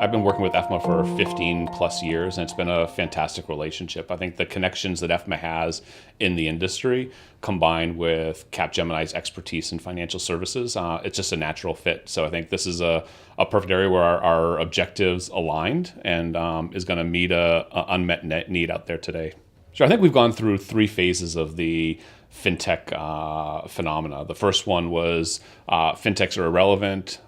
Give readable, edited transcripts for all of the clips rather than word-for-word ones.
I've been working with Efma for 15 plus years, and it's been a fantastic relationship. I think the connections that Efma has in the industry, combined with Capgemini's expertise in financial services, it's just a natural fit. So I think this is a perfect area where our objectives aligned and is going to meet a unmet need out there today. Sure, I think we've gone through three phases of the fintech phenomena. The first one was fintechs are irrelevant,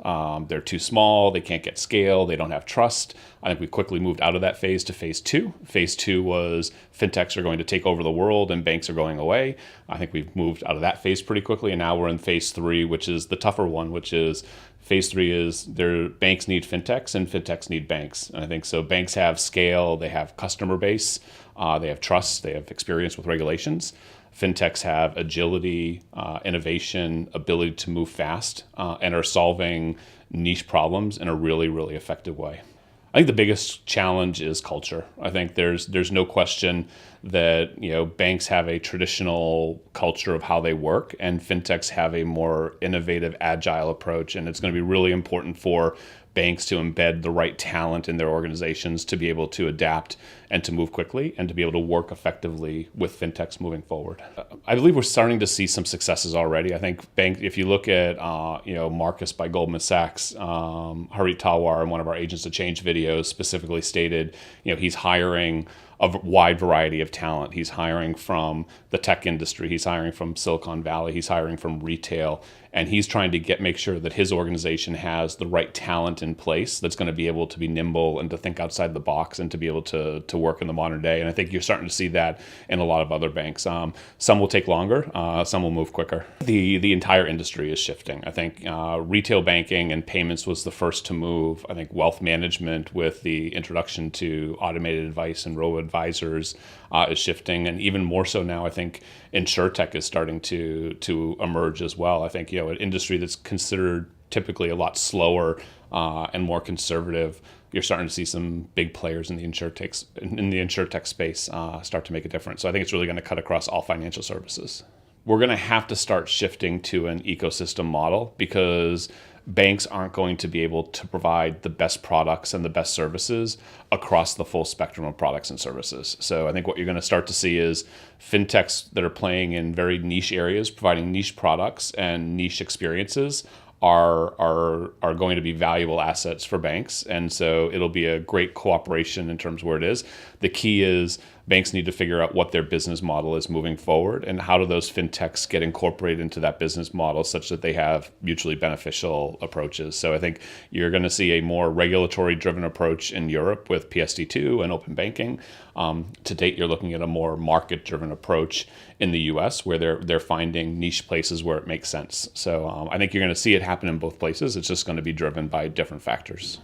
they're too small, they can't get scale, they don't have trust. I think we quickly moved out of that phase to phase two. Phase two was fintechs are going to take over the world and banks are going away. I think we've moved out of that phase pretty quickly, and now we're in phase three, which is the tougher one, which is phase three is their banks need fintechs and fintechs need banks. And I think so banks have scale, they have customer base, they have trust, they have experience with regulations. Fintechs have agility, innovation, ability to move fast, and are solving niche problems in a really, really effective way. I think the biggest challenge is culture. I think there's no question that banks have a traditional culture of how they work, and fintechs have a more innovative, agile approach. And it's going to be really important for banks to embed the right talent in their organizations to be able to adapt and to move quickly and to be able to work effectively with fintechs moving forward. I believe we're starting to see some successes already. I think if you look at Marcus by Goldman Sachs, Harit Talwar in one of our Agents of Change videos specifically stated, he's hiring a wide variety of talent. He's hiring from the tech industry, he's hiring from Silicon Valley, he's hiring from retail, and he's trying to make sure that his organization has the right talent in place that's going to be able to be nimble and to think outside the box and to be able to work in the modern day. And I think you're starting to see that in a lot of other banks. Some will take longer, some will move quicker. The entire industry is shifting. I think retail banking and payments was the first to move. I think wealth management with the introduction to automated advice and robo-advisors is shifting. And even more so now, I think insurtech is starting to emerge as well. I think, an industry that's considered typically a lot slower and more conservative, you're starting to see some big players in the insurtech space start to make a difference. So I think it's really going to cut across all financial services. We're going to have to start shifting to an ecosystem model because banks aren't going to be able to provide the best products and the best services across the full spectrum of products and services. So I think what you're going to start to see is fintechs that are playing in very niche areas, providing niche products and niche experiences are going to be valuable assets for banks. And so it'll be a great cooperation in terms of where it is. The key is banks need to figure out what their business model is moving forward and how do those fintechs get incorporated into that business model such that they have mutually beneficial approaches. So I think you're going to see a more regulatory driven approach in Europe with PSD2 and open banking. To date, you're looking at a more market driven approach in the US where they're finding niche places where it makes sense. So I think you're going to see it happen in both places. It's just going to be driven by different factors.